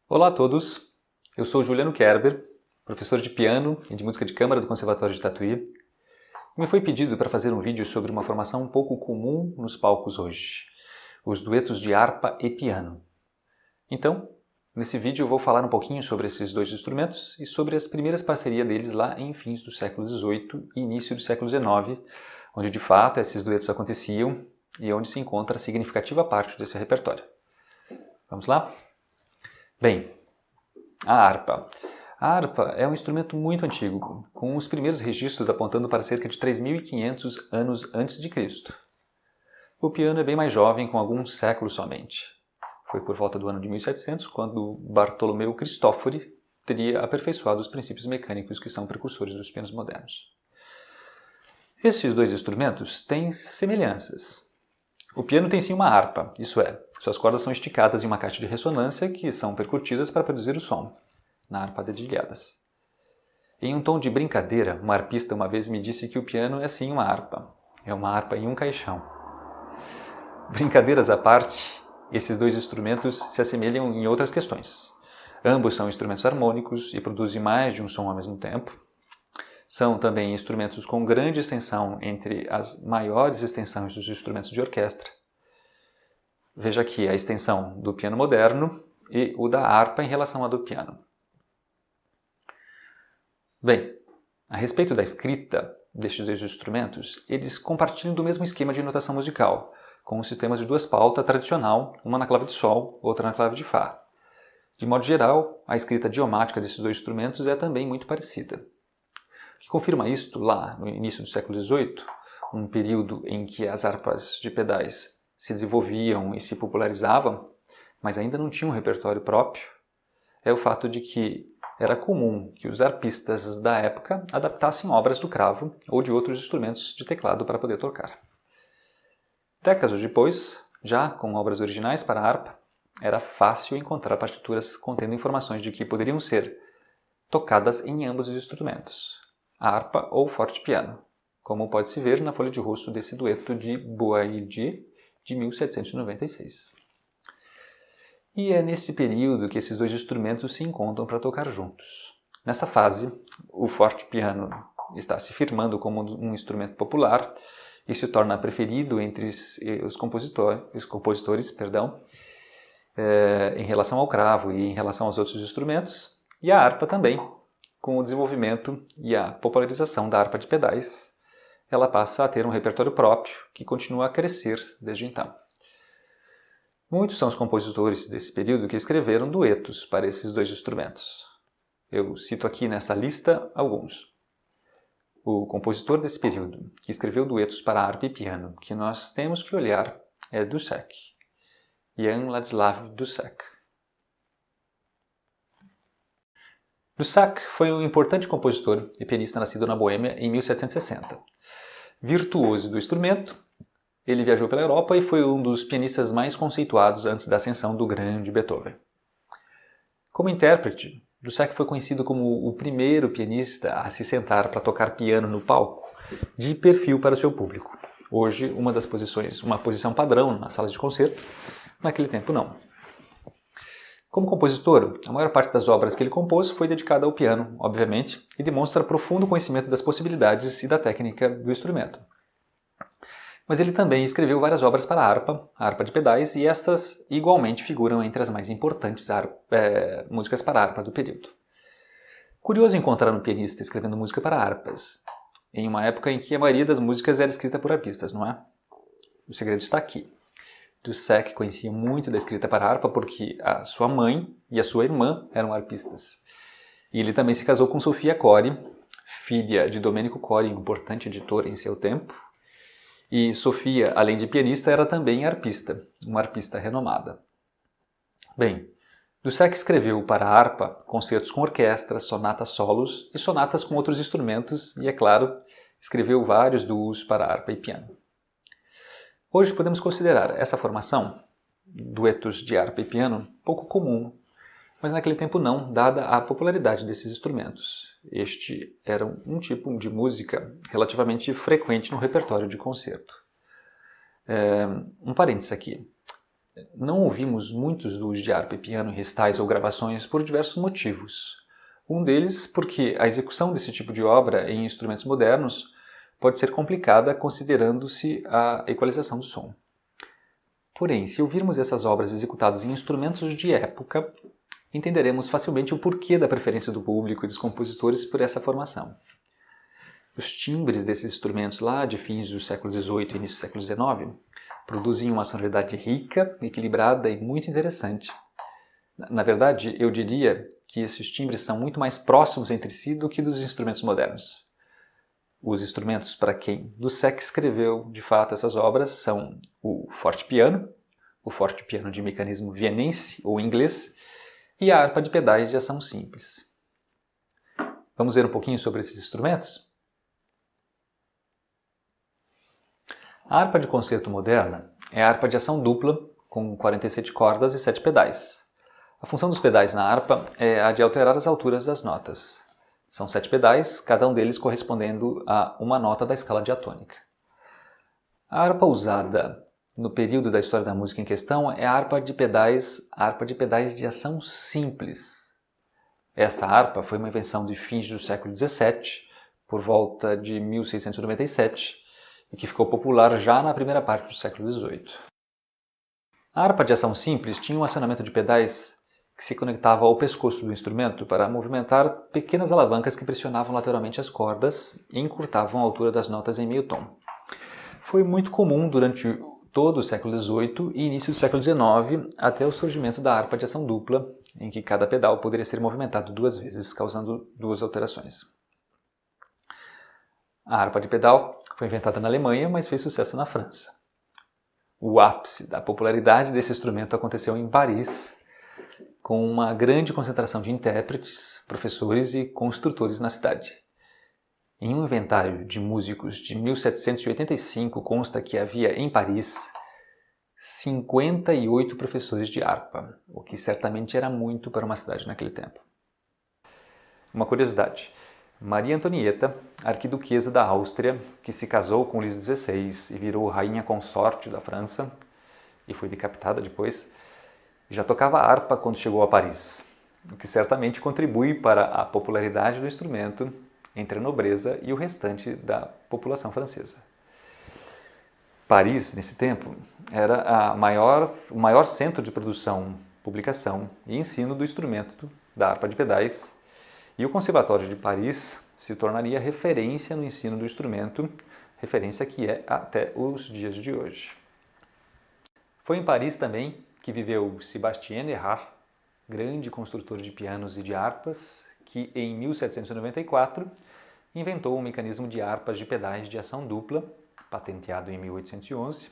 Olá a todos, eu sou Juliano Kerber, professor de piano e de música de câmara do Conservatório de Tatuí. Me foi pedido para fazer um vídeo sobre uma formação um pouco comum nos palcos hoje, os duetos de harpa e piano. Então, nesse vídeo eu vou falar um pouquinho sobre esses dois instrumentos e sobre as primeiras parcerias deles lá em fins do século XVIII e início do século XIX, onde de fato esses duetos aconteciam e onde se encontra a significativa parte desse repertório. Vamos lá? Bem, a harpa. A harpa é um instrumento muito antigo, com os primeiros registros apontando para cerca de 3.500 anos antes de Cristo. O piano é bem mais jovem, com alguns séculos somente. Foi por volta do ano de 1700 quando Bartolomeu Cristofori teria aperfeiçoado os princípios mecânicos que são precursores dos pianos modernos. Esses dois instrumentos têm semelhanças. O piano tem sim uma harpa, isso é, suas cordas são esticadas em uma caixa de ressonância que são percutidas para produzir o som, na harpa dedilhadas. Em um tom de brincadeira, um harpista uma vez me disse que o piano é sim uma harpa. É uma harpa em um caixão. Brincadeiras à parte, esses dois instrumentos se assemelham em outras questões. Ambos são instrumentos harmônicos e produzem mais de um som ao mesmo tempo. São também instrumentos com grande extensão entre as maiores extensões dos instrumentos de orquestra. Veja aqui a extensão do piano moderno e o da harpa em relação à do piano. Bem, a respeito da escrita destes dois instrumentos, eles compartilham do mesmo esquema de notação musical, com os sistemas de duas pautas tradicional, uma na clave de Sol, outra na clave de Fá. De modo geral, a escrita idiomática desses dois instrumentos é também muito parecida. O que confirma isto, lá no início do século XVIII, um período em que as harpas de pedais se desenvolviam e se popularizavam, mas ainda não tinham um repertório próprio, é o fato de que era comum que os harpistas da época adaptassem obras do cravo ou de outros instrumentos de teclado para poder tocar. Décadas depois, já com obras originais para harpa, era fácil encontrar partituras contendo informações de que poderiam ser tocadas em ambos os instrumentos, harpa ou fortepiano, como pode-se ver na folha de rosto desse dueto de Boieldieu de 1796. E é nesse período que esses dois instrumentos se encontram para tocar juntos. Nessa fase, o fortepiano está se firmando como um instrumento popular e se torna preferido entre os compositores, em relação ao cravo e em relação aos outros instrumentos, e a harpa também, com o desenvolvimento e a popularização da harpa de pedais, ela passa a ter um repertório próprio que continua a crescer desde então. Muitos são os compositores desse período que escreveram duetos para esses dois instrumentos. Eu cito aqui nessa lista alguns. O compositor desse período, que escreveu duetos para harpa e piano, que nós temos que olhar, é Dussek, Jan Ladislav Dussek. Dussek foi um importante compositor e pianista nascido na Boêmia em 1760. Virtuoso do instrumento, ele viajou pela Europa e foi um dos pianistas mais conceituados antes da ascensão do grande Beethoven. Como intérprete, Dussek foi conhecido como o primeiro pianista a se sentar para tocar piano no palco, de perfil para o seu público. Hoje, uma posição padrão na sala de concerto, naquele tempo não. Como compositor, a maior parte das obras que ele compôs foi dedicada ao piano, obviamente, e demonstra profundo conhecimento das possibilidades e da técnica do instrumento. Mas ele também escreveu várias obras para a harpa de pedais, e estas igualmente figuram entre as mais importantes músicas para harpa do período. Curioso encontrar um pianista escrevendo música para harpas, em uma época em que a maioria das músicas era escrita por harpistas, não é? O segredo está aqui. Dussek conhecia muito da escrita para harpa porque a sua mãe e a sua irmã eram harpistas. E ele também se casou com Sofia Cori, filha de Domenico Cori, um importante editor em seu tempo. E Sofia, além de pianista, era também harpista, uma harpista renomada. Bem, Dussek escreveu para a harpa concertos com orquestra, sonatas solos e sonatas com outros instrumentos e, é claro, escreveu vários duos para harpa e piano. Hoje podemos considerar essa formação, duetos de harpa e piano, pouco comum, mas naquele tempo não, dada a popularidade desses instrumentos. Este era um tipo de música relativamente frequente no repertório de concerto. Um parênteses aqui. não ouvimos muitos duos de harpa e piano em recitais ou gravações por diversos motivos. Um deles porque a execução desse tipo de obra em instrumentos modernos pode ser complicada considerando-se a equalização do som. Porém, se ouvirmos essas obras executadas em instrumentos de época, entenderemos facilmente o porquê da preferência do público e dos compositores por essa formação. Os timbres desses instrumentos lá de fins do século XVIII e início do século XIX produzem uma sonoridade rica, equilibrada e muito interessante. Na verdade, eu diria que esses timbres são muito mais próximos entre si do que dos instrumentos modernos. Os instrumentos para quem Dussek escreveu, de fato, essas obras são o fortepiano de mecanismo vienense ou inglês, e a harpa de pedais de ação simples. Vamos ver um pouquinho sobre esses instrumentos? A harpa de concerto moderna é a harpa de ação dupla, com 47 cordas e 7 pedais. A função dos pedais na harpa é a de alterar as alturas das notas. São 7 pedais, cada um deles correspondendo a uma nota da escala diatônica. A harpa usada no período da história da música em questão é a harpa de pedais de ação simples. Esta harpa foi uma invenção de fins do século XVII, por volta de 1697, e que ficou popular já na primeira parte do século XVIII. A harpa de ação simples tinha um acionamento de pedais que se conectava ao pescoço do instrumento para movimentar pequenas alavancas que pressionavam lateralmente as cordas e encurtavam a altura das notas em meio tom. Foi muito comum durante todo o século XVIII e início do século XIX até o surgimento da harpa de ação dupla, em que cada pedal poderia ser movimentado 2 vezes, causando 2 alterações. A harpa de pedal foi inventada na Alemanha, mas fez sucesso na França. O ápice da popularidade desse instrumento aconteceu em Paris, com uma grande concentração de intérpretes, professores e construtores na cidade. Em um inventário de músicos de 1785 consta que havia em Paris 58 professores de harpa, o que certamente era muito para uma cidade naquele tempo. Uma curiosidade: Maria Antonieta, arquiduquesa da Áustria, que se casou com Luís XVI e virou rainha consorte da França, e foi decapitada depois, já tocava harpa quando chegou a Paris, o que certamente contribui para a popularidade do instrumento entre a nobreza e o restante da população francesa. Paris, nesse tempo, era o maior centro de produção, publicação e ensino do instrumento da harpa de pedais, e o Conservatório de Paris se tornaria referência no ensino do instrumento, referência que é até os dias de hoje. Foi em Paris também que viveu Sébastien Erard, grande construtor de pianos e de harpas, que em 1794 inventou um mecanismo de harpas de pedais de ação dupla, patenteado em 1811,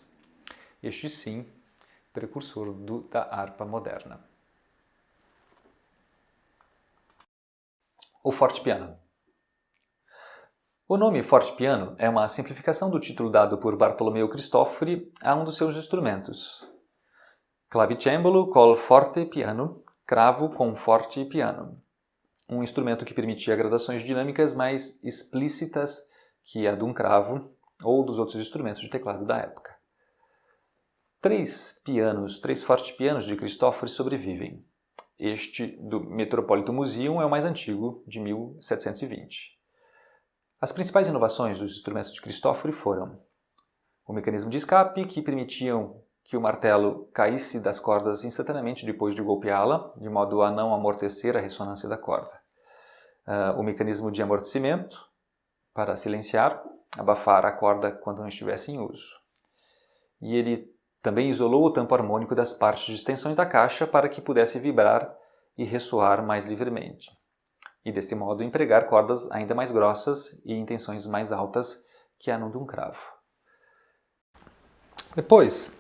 este sim, precursor da harpa moderna. O fortepiano. O nome fortepiano é uma simplificação do título dado por Bartolomeu Cristofori a um dos seus instrumentos. Clavicembalo col forte piano, cravo com forte piano. Um instrumento que permitia gradações dinâmicas mais explícitas que a de um cravo ou dos outros instrumentos de teclado da época. 3 fortepianos de Cristofori sobrevivem. Este do Metropolitan Museum é o mais antigo, de 1720. As principais inovações dos instrumentos de Cristofori foram o mecanismo de escape, que permitiam que o martelo caísse das cordas instantaneamente depois de golpeá-la, de modo a não amortecer a ressonância da corda. O mecanismo de amortecimento, para silenciar, abafar a corda quando não estivesse em uso. E ele também isolou o tampo harmônico das partes de extensão da caixa para que pudesse vibrar e ressoar mais livremente. E desse modo empregar cordas ainda mais grossas e em tensões mais altas que a de um cravo. Depois,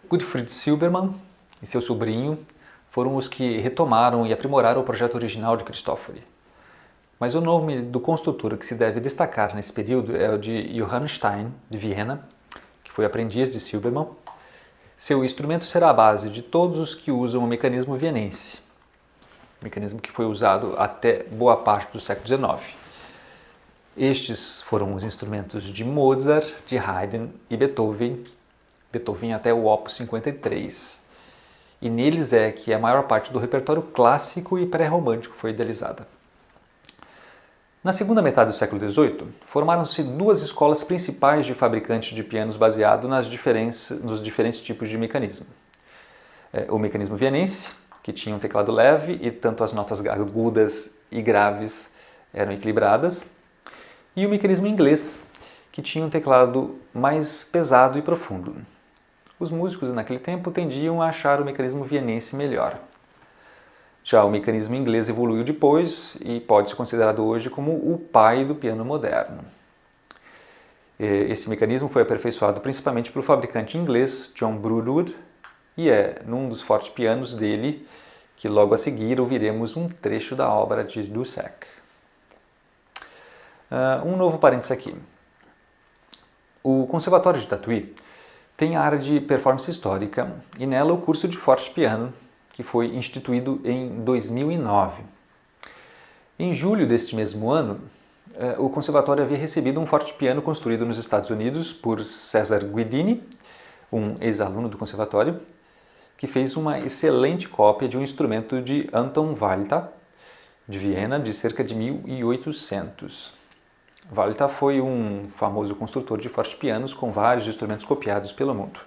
Gottfried Silbermann e seu sobrinho foram os que retomaram e aprimoraram o projeto original de Cristofori. Mas o nome do construtor que se deve destacar nesse período é o de Johann Stein, de Viena, que foi aprendiz de Silbermann. Seu instrumento será a base de todos os que usam o mecanismo vienense, mecanismo que foi usado até boa parte do século XIX. Estes foram os instrumentos de Mozart, de Haydn e Beethoven até o Opus 53. e neles é que a maior parte do repertório clássico e pré-romântico foi idealizada. Na segunda metade do século XVIII, formaram-se duas escolas principais de fabricantes de pianos baseado nos diferentes tipos de mecanismo. O mecanismo vienense, que tinha um teclado leve e tanto as notas agudas e graves eram equilibradas, e o mecanismo inglês, que tinha um teclado mais pesado e profundo. Os músicos naquele tempo tendiam a achar o mecanismo vienense melhor. Já o mecanismo inglês evoluiu depois e pode ser considerado hoje como o pai do piano moderno. Esse mecanismo foi aperfeiçoado principalmente pelo fabricante inglês John Broadwood e é num dos fortepianos dele que logo a seguir ouviremos um trecho da obra de Dussek. Um novo parênteses aqui. O Conservatório de Tatuí tem a área de performance histórica e nela o curso de fortepiano, que foi instituído em 2009. Em julho deste mesmo ano, o Conservatório havia recebido um fortepiano construído nos Estados Unidos por Cesar Guidini, um ex-aluno do Conservatório, que fez uma excelente cópia de um instrumento de Anton Walter, de Viena, de cerca de 1800. Walter foi um famoso construtor de fortepianos com vários instrumentos copiados pelo mundo.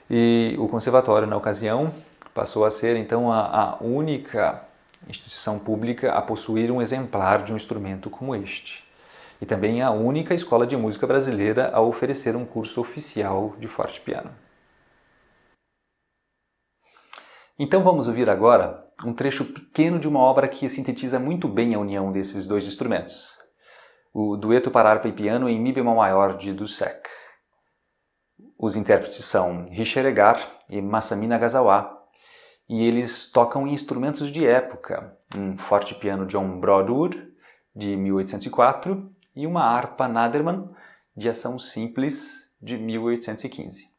E o Conservatório, na ocasião, passou a ser então a única instituição pública a possuir um exemplar de um instrumento como este. E também a única escola de música brasileira a oferecer um curso oficial de fortepiano. Então vamos ouvir agora um trecho pequeno de uma obra que sintetiza muito bem a união desses dois instrumentos. O Dueto para harpa e piano em Mi bemol maior de Dussek. Os intérpretes são Richard Egar e Masami Nagasawa, e eles tocam instrumentos de época, um fortepiano John Broadwood, de 1804, e uma harpa Naderman, de ação simples, de 1815.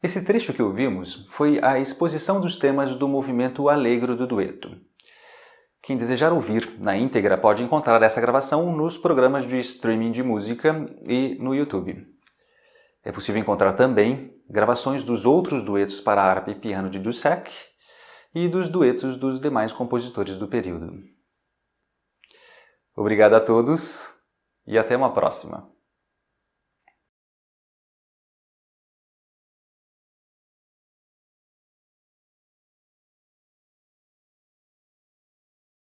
Esse trecho que ouvimos foi a exposição dos temas do movimento Allegro do dueto. Quem desejar ouvir na íntegra pode encontrar essa gravação nos programas de streaming de música e no YouTube. É possível encontrar também gravações dos outros duetos para harpa e piano de Dussek e dos duetos dos demais compositores do período. Obrigado a todos e até uma próxima!